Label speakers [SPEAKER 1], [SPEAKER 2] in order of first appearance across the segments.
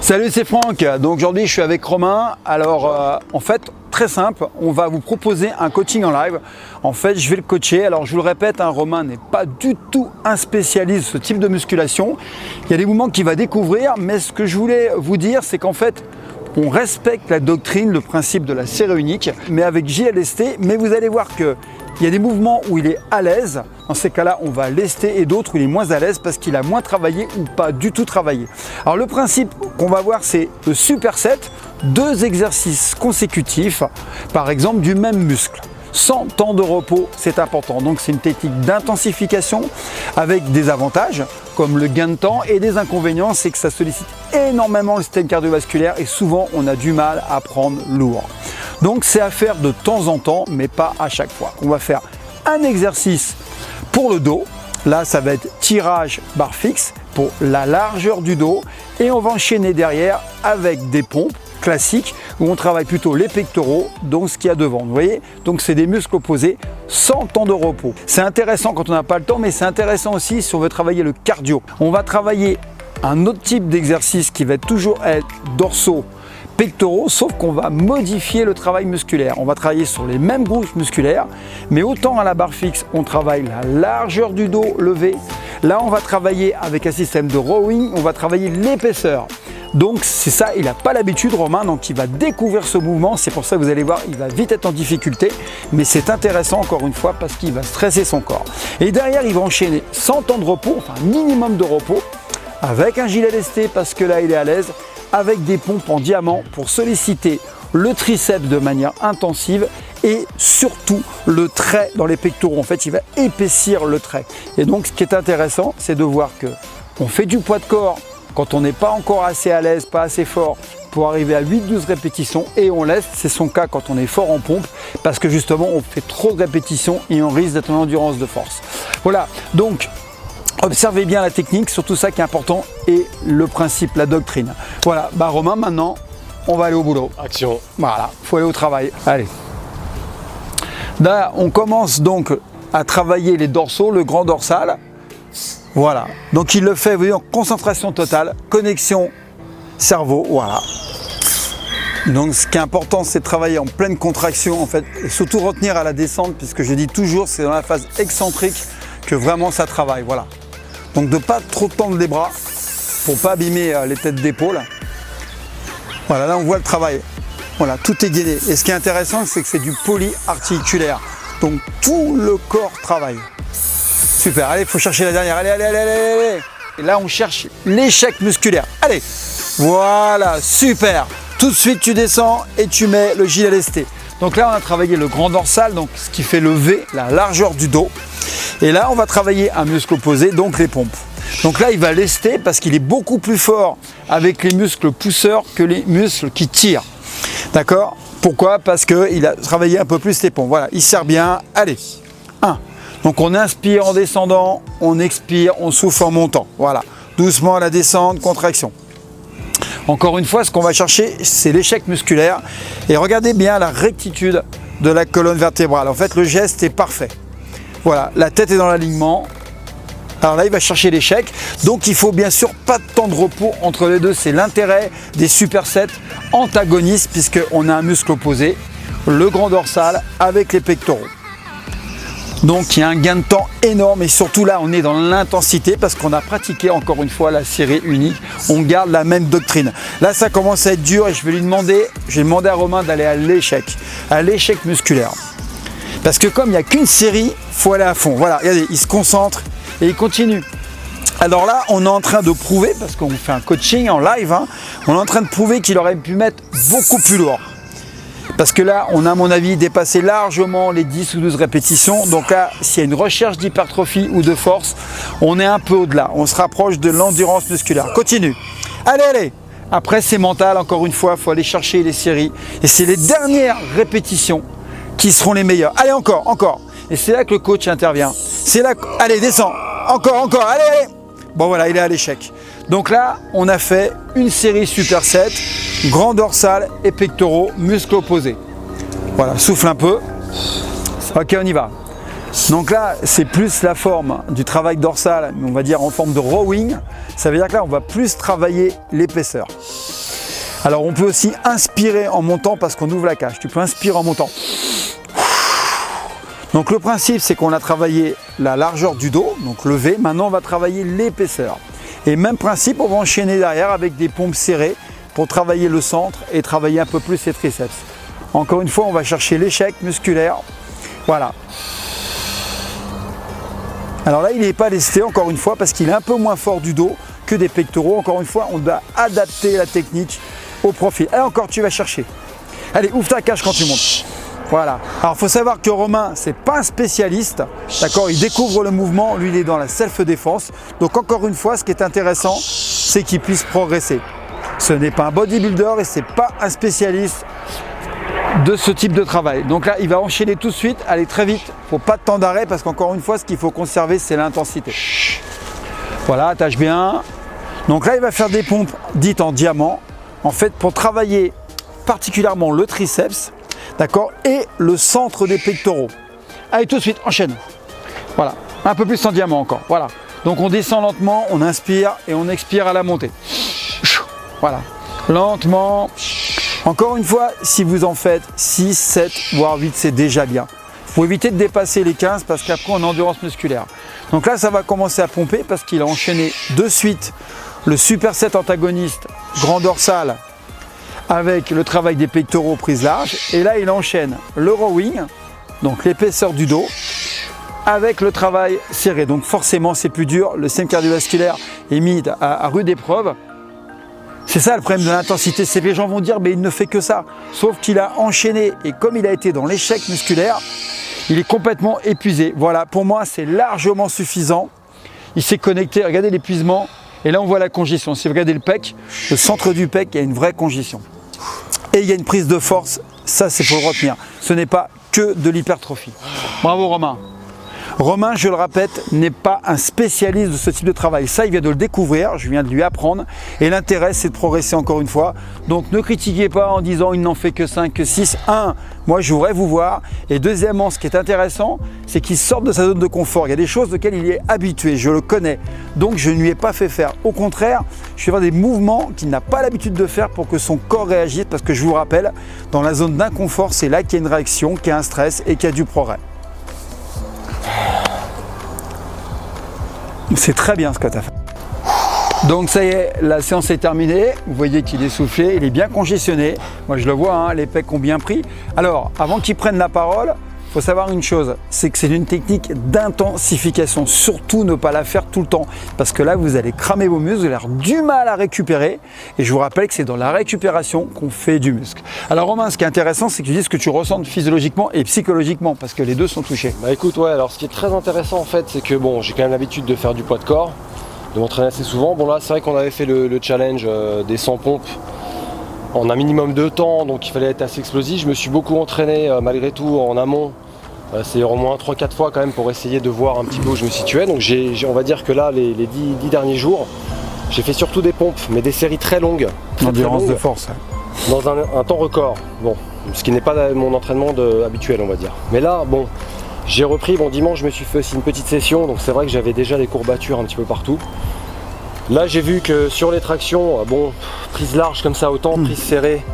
[SPEAKER 1] Salut, c'est Franck. Donc aujourd'hui je suis avec Romain. Alors en fait très simple, on va vous proposer un coaching en live. En fait je vais le coacher. Alors je vous le répète, Romain n'est pas du tout un spécialiste de ce type de musculation. Il y a des mouvements qu'il va découvrir, mais ce que je voulais vous dire c'est qu'en fait on respecte la doctrine, le principe de la série unique, mais avec JLST. Mais vous allez voir que il y a des mouvements où il est à l'aise, dans ces cas-là on va lester, et d'autres où il est moins à l'aise parce qu'il a moins travaillé ou pas du tout travaillé. Alors le principe qu'on va voir c'est le superset, 2 exercices consécutifs, par exemple du même muscle. Sans temps de repos, c'est important. Donc c'est une technique d'intensification avec des avantages comme le gain de temps, et des inconvénients, c'est que ça sollicite énormément le système cardiovasculaire et souvent on a du mal à prendre lourd. Donc c'est à faire de temps en temps, mais pas à chaque fois. On va faire un exercice pour le dos. Là, ça va être tirage barre fixe pour la largeur du dos, et on va enchaîner derrière avec des pompes classiques où on travaille plutôt les pectoraux, donc ce qu'il y a devant. Vous voyez, donc c'est des muscles opposés sans temps de repos. C'est intéressant quand on n'a pas le temps, mais c'est intéressant aussi si on veut travailler le cardio. On va travailler un autre type d'exercice qui va toujours être dorsaux, pectoraux, sauf qu'on va modifier le travail musculaire. On va travailler sur les mêmes groupes musculaires, mais autant à la barre fixe, on travaille la largeur du dos levé. Là, on va travailler avec un système de rowing, on va travailler l'épaisseur. Donc c'est ça, il n'a pas l'habitude, Romain, donc il va découvrir ce mouvement. C'est pour ça que vous allez voir, il va vite être en difficulté, mais c'est intéressant encore une fois parce qu'il va stresser son corps. Et derrière, il va enchaîner sans temps de repos, enfin minimum de repos, avec un gilet lesté parce que là, il est à l'aise, avec des pompes en diamant pour solliciter le triceps de manière intensive et surtout le trait dans les pectoraux. En fait, il va épaissir le trait. Et donc, ce qui est intéressant, c'est de voir que on fait du poids de corps quand on n'est pas encore assez à l'aise, pas assez fort pour arriver à 8-12 répétitions, et on laisse, c'est son cas quand on est fort en pompe, parce que justement on fait trop de répétitions et on risque d'être en endurance de force. Voilà, donc observez bien la technique, surtout ça qui est important, et le principe, la doctrine. Voilà, Romain, maintenant on va aller au boulot.
[SPEAKER 2] Action.
[SPEAKER 1] Voilà, il faut aller au travail. Allez. Là, on commence donc à travailler les dorsaux, le grand dorsal. Voilà, donc il le fait, vous voyez, en concentration totale, connexion cerveau, voilà. Donc ce qui est important, c'est de travailler en pleine contraction en fait, et surtout retenir à la descente, puisque je dis toujours, c'est dans la phase excentrique que vraiment ça travaille, voilà. Donc de pas trop tendre les bras, pour pas abîmer les têtes d'épaule. Voilà, là on voit le travail, voilà, tout est gainé. Et ce qui est intéressant, c'est que c'est du polyarticulaire, donc tout le corps travaille. Super, allez, il faut chercher la dernière, allez, allez, allez, allez, allez. Et là, on cherche l'échec musculaire. Allez, voilà, super. Tout de suite, tu descends et tu mets le gilet lesté. Donc là, on a travaillé le grand dorsal, donc ce qui fait lever la largeur du dos. Et là, on va travailler un muscle opposé, donc les pompes. Donc là, il va lester parce qu'il est beaucoup plus fort avec les muscles pousseurs que les muscles qui tirent. D'accord? Pourquoi? Parce qu'il a travaillé un peu plus les pompes. Voilà, il serre bien. Allez, 1. Donc on inspire en descendant, on expire, on souffle en montant. Voilà, doucement à la descente, contraction. Encore une fois, ce qu'on va chercher, c'est l'échec musculaire. Et regardez bien la rectitude de la colonne vertébrale. En fait, le geste est parfait. Voilà, la tête est dans l'alignement. Alors là, il va chercher l'échec. Donc il faut bien sûr pas de temps de repos entre les deux. C'est l'intérêt des supersets antagonistes, puisqu'on a un muscle opposé, le grand dorsal avec les pectoraux. Donc il y a un gain de temps énorme, et surtout là on est dans l'intensité parce qu'on a pratiqué encore une fois la série unique, on garde la même doctrine. Là ça commence à être dur et je vais demander à Romain d'aller à l'échec musculaire. Parce que comme il n'y a qu'une série, il faut aller à fond. Voilà, regardez, il se concentre et il continue. Alors là on est en train de prouver, parce qu'on fait un coaching en live, on est en train de prouver qu'il aurait pu mettre beaucoup plus lourd. Parce que là, on a à mon avis dépassé largement les 10 ou 12 répétitions. Donc là, s'il y a une recherche d'hypertrophie ou de force, on est un peu au-delà. On se rapproche de l'endurance musculaire. Continue. Allez, allez. Après, c'est mental. Encore une fois, il faut aller chercher les séries. Et c'est les dernières répétitions qui seront les meilleures. Allez, encore, encore. Et c'est là que le coach intervient. C'est là que... Allez, descends. Encore, encore. Allez, allez. Bon, voilà, il est à l'échec. Donc là, on a fait une série superset, grand dorsal et pectoraux, muscles opposés. Voilà, souffle un peu. Ok, on y va. Donc là, c'est plus la forme du travail dorsal, on va dire en forme de rowing. Ça veut dire que là, on va plus travailler l'épaisseur. Alors, on peut aussi inspirer en montant parce qu'on ouvre la cage. Tu peux inspirer en montant. Donc, le principe, c'est qu'on a travaillé la largeur du dos, donc le V. Maintenant, on va travailler l'épaisseur. Et même principe, on va enchaîner derrière avec des pompes serrées pour travailler le centre et travailler un peu plus les triceps. Encore une fois, on va chercher l'échec musculaire. Voilà. Alors là, il n'est pas lesté, encore une fois, parce qu'il est un peu moins fort du dos que des pectoraux. Encore une fois, on doit adapter la technique au profil. Allez, encore, tu vas chercher. Allez, ouvre ta cage quand tu montes. Voilà. Alors, il faut savoir que Romain, c'est pas un spécialiste. D'accord, il découvre le mouvement. Lui, il est dans la self-défense. Donc, encore une fois, ce qui est intéressant, c'est qu'il puisse progresser. Ce n'est pas un bodybuilder et c'est pas un spécialiste de ce type de travail. Donc là, il va enchaîner tout de suite, aller très vite. Faut pas de temps d'arrêt parce qu'encore une fois, ce qu'il faut conserver, c'est l'intensité. Voilà, attache bien. Donc là, il va faire des pompes dites en diamant, en fait, pour travailler particulièrement le triceps, d'accord, et le centre des pectoraux. Allez, tout de suite, enchaîne. Voilà, un peu plus en diamant encore. Voilà. Donc on descend lentement, on inspire et on expire à la montée. Voilà, lentement. Encore une fois, si vous en faites 6, 7, voire 8, c'est déjà bien. Il faut éviter de dépasser les 15 parce qu'après on a endurance musculaire. Donc là, ça va commencer à pomper parce qu'il a enchaîné de suite le superset antagoniste grand dorsal avec le travail des pectoraux prise large. Et là, il enchaîne le rowing, donc l'épaisseur du dos, avec le travail serré. Donc forcément, c'est plus dur. Le système cardiovasculaire est mis à rude épreuve. C'est ça le problème de l'intensité, c'est que les gens vont dire mais il ne fait que ça. Sauf qu'il a enchaîné et comme il a été dans l'échec musculaire, il est complètement épuisé. Voilà, pour moi c'est largement suffisant. Il s'est connecté, regardez l'épuisement et là on voit la congestion. Si vous regardez le pec, le centre du pec, il y a une vraie congestion. Et il y a une prise de force, ça c'est pour le retenir. Ce n'est pas que de l'hypertrophie. Bravo Romain. Romain, je le répète, n'est pas un spécialiste de ce type de travail. Ça, il vient de le découvrir, je viens de lui apprendre. Et l'intérêt, c'est de progresser encore une fois. Donc, ne critiquez pas en disant il n'en fait que 5, que 6. Moi, je voudrais vous voir. Et deuxièmement, ce qui est intéressant, c'est qu'il sort de sa zone de confort. Il y a des choses auxquelles il est habitué, je le connais. Donc, je ne lui ai pas fait faire. Au contraire, je fais faire des mouvements qu'il n'a pas l'habitude de faire pour que son corps réagisse. Parce que je vous rappelle, dans la zone d'inconfort, c'est là qu'il y a une réaction, qu'il y a un stress et qu'il y a du progrès. C'est très bien ce que tu as fait. Donc ça y est, la séance est terminée. Vous voyez qu'il est soufflé, il est bien congestionné. Moi je le vois, hein, les pecs ont bien pris. Alors, avant qu'il prenne la parole, il faut savoir une chose, c'est que c'est une technique d'intensification. Surtout ne pas la faire tout le temps. Parce que là, vous allez cramer vos muscles, vous allez avoir du mal à récupérer. Et je vous rappelle que c'est dans la récupération qu'on fait du muscle. Alors Romain, ce qui est intéressant, c'est que tu dis ce que tu ressens physiologiquement et psychologiquement. Parce que les deux sont touchés.
[SPEAKER 2] Bah écoute, ouais, alors ce qui est très intéressant en fait, c'est que bon, j'ai quand même l'habitude de faire du poids de corps, de m'entraîner assez souvent. Bon là, c'est vrai qu'on avait fait le challenge des 100 pompes en un minimum de temps, donc il fallait être assez explosif. Je me suis beaucoup entraîné malgré tout en amont. C'est au moins 3-4 fois quand même pour essayer de voir un petit peu où je me situais. Donc on va dire que là, les 10 derniers jours, j'ai fait surtout des pompes, mais des séries très longues.
[SPEAKER 1] Endurance de force.
[SPEAKER 2] Dans un temps record. Bon, ce qui n'est pas mon entraînement habituel, on va dire. Mais là, bon, j'ai repris. Bon, dimanche, je me suis fait aussi une petite session. Donc c'est vrai que j'avais déjà des courbatures un petit peu partout. Là, j'ai vu que sur les tractions, bon, prise large comme ça, autant prise serrée,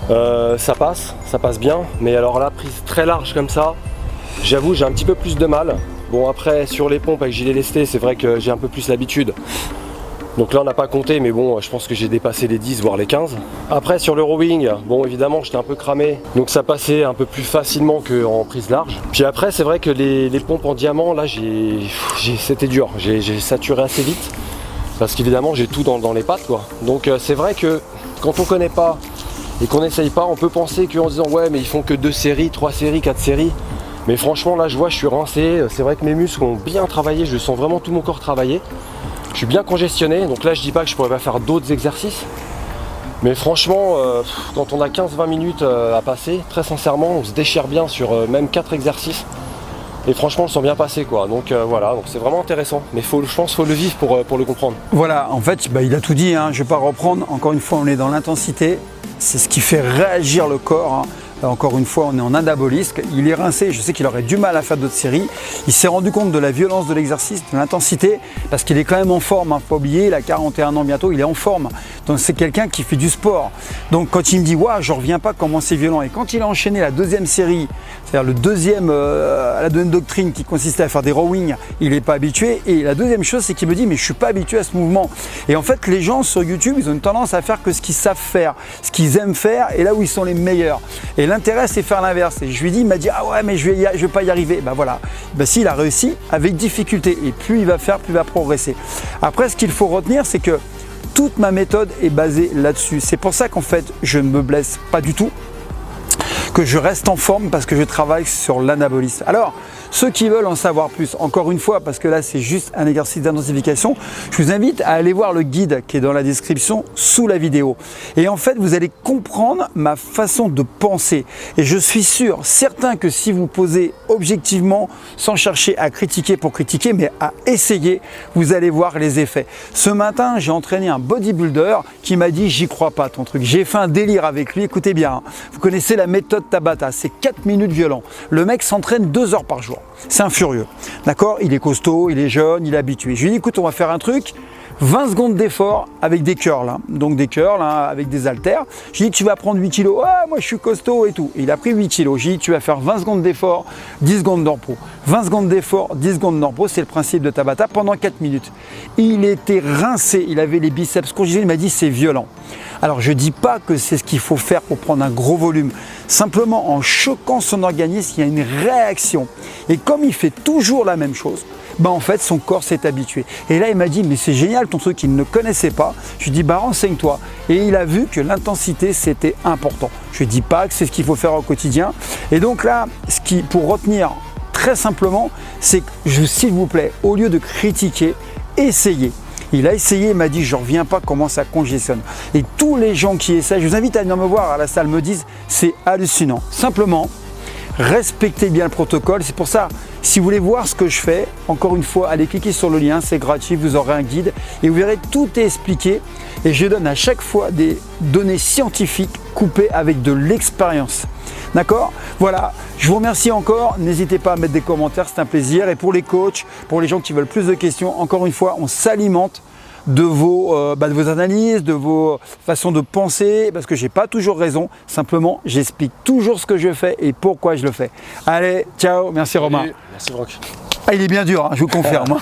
[SPEAKER 2] ça passe bien. Mais alors là, prise très large comme ça, j'avoue, j'ai un petit peu plus de mal. Bon, après, sur les pompes avec gilet lesté, c'est vrai que j'ai un peu plus l'habitude. Donc là, on n'a pas compté, mais bon, je pense que j'ai dépassé les 10, voire les 15. Après, sur le rowing, bon, évidemment, j'étais un peu cramé. Donc ça passait un peu plus facilement qu'en prise large. Puis après, c'est vrai que les pompes en diamant, là, c'était dur. J'ai saturé assez vite. Parce qu'évidemment, j'ai tout dans les pattes, quoi. Donc c'est vrai que quand on ne connaît pas et qu'on n'essaye pas, on peut penser qu'en disant, ouais, mais ils font que 2 séries, 3 séries, 4 séries. Mais franchement, là, je vois, je suis rincé. C'est vrai que mes muscles ont bien travaillé. Je sens vraiment tout mon corps travailler. Je suis bien congestionné. Donc là, je dis pas que je pourrais pas faire d'autres exercices. Mais franchement, quand on a 15-20 minutes à passer, très sincèrement, on se déchire bien sur même 4 exercices. Et franchement, on le sent bien passer, quoi. Donc voilà, donc c'est vraiment intéressant. Mais je pense qu'il faut le vivre pour le comprendre.
[SPEAKER 1] Voilà, en fait, il a tout dit, hein. Je ne vais pas reprendre. Encore une fois, on est dans l'intensité. C'est ce qui fait réagir le corps. Hein. encore une fois, on est en anabolisme. Il est rincé, je sais qu'il aurait du mal à faire d'autres séries. Il s'est rendu compte de la violence de l'exercice, de l'intensité, parce qu'il est quand même en forme, hein, faut pas oublier, il a 41 ans bientôt, il est en forme. Donc c'est quelqu'un qui fait du sport. Donc quand il me dit, waouh, je reviens pas comment c'est violent. Et quand il a enchaîné la deuxième série, c'est-à-dire la deuxième doctrine qui consistait à faire des rowing, il n'est pas habitué. Et la deuxième chose, c'est qu'il me dit, mais je suis pas habitué à ce mouvement. Et en fait, les gens sur YouTube, ils ont une tendance à faire que ce qu'ils savent faire, ce qu'ils aiment faire, et là où ils sont les meilleurs. Et l'intérêt, c'est faire l'inverse. Et je lui dis, il m'a dit, ah ouais, mais je vais pas y arriver. Ben voilà. Ben si, il a réussi avec difficulté. Et plus il va faire, plus il va progresser. Après, ce qu'il faut retenir, c'est que toute ma méthode est basée là-dessus. C'est pour ça qu'en fait, je ne me blesse pas du tout, que je reste en forme parce que je travaille sur l'anabolisme. Alors, ceux qui veulent en savoir plus, encore une fois, parce que là c'est juste un exercice d'intensification, je vous invite à aller voir le guide qui est dans la description sous la vidéo. Et en fait, vous allez comprendre ma façon de penser. Et je suis sûr, certain que si vous posez objectivement, sans chercher à critiquer pour critiquer, mais à essayer, vous allez voir les effets. Ce matin, j'ai entraîné un bodybuilder qui m'a dit, j'y crois pas ton truc. J'ai fait un délire avec lui, écoutez bien, hein. Vous connaissez la méthode Tabata, c'est 4 minutes violent. Le mec s'entraîne 2 heures par jour. C'est un furieux, d'accord? Il est costaud, il est jeune, il est habitué. Je lui ai dit, écoute, on va faire un truc, 20 secondes d'effort avec des curls, hein. Donc des curls hein, avec des haltères. Je lui ai dit, tu vas prendre 8 kilos, ah, moi je suis costaud et tout. Et il a pris 8 kilos. J'ai dit, tu vas faire 20 secondes d'effort, 10 secondes de repos. 20 secondes d'effort, 10 secondes de repos, c'est le principe de Tabata pendant 4 minutes. Il était rincé, il avait les biceps congelés, il m'a dit, c'est violent. Alors je ne dis pas que c'est ce qu'il faut faire pour prendre un gros volume. Simplement en choquant son organisme, il y a une réaction. Et comme il fait toujours la même chose, ben en fait son corps s'est habitué. Et là il m'a dit, mais c'est génial ton truc, il ne connaissait pas. Je lui ai dit, bah renseigne-toi. Et il a vu que l'intensité c'était important. Je ne dis pas que c'est ce qu'il faut faire au quotidien. Et donc là, pour retenir très simplement, c'est que s'il vous plaît, au lieu de critiquer, essayez. Il a essayé, il m'a dit, je ne reviens pas comment ça congestionne. Et tous les gens qui essaient, je vous invite à venir me voir à la salle, me disent, c'est hallucinant. Simplement, respectez bien le protocole. C'est pour ça, si vous voulez voir ce que je fais, encore une fois, allez cliquer sur le lien, c'est gratuit, vous aurez un guide et vous verrez, tout est expliqué. Et je donne à chaque fois des données scientifiques coupées avec de l'expérience. D'accord? Voilà, je vous remercie encore. N'hésitez pas à mettre des commentaires, c'est un plaisir. Et pour les coachs, pour les gens qui veulent plus de questions, encore une fois, on s'alimente de vos analyses, de vos façons de penser, parce que j'ai pas toujours raison. Simplement, j'explique toujours ce que je fais et pourquoi je le fais. Allez, ciao, merci Romain.
[SPEAKER 2] Merci Franck.
[SPEAKER 1] Ah, il est bien dur, hein, je vous confirme.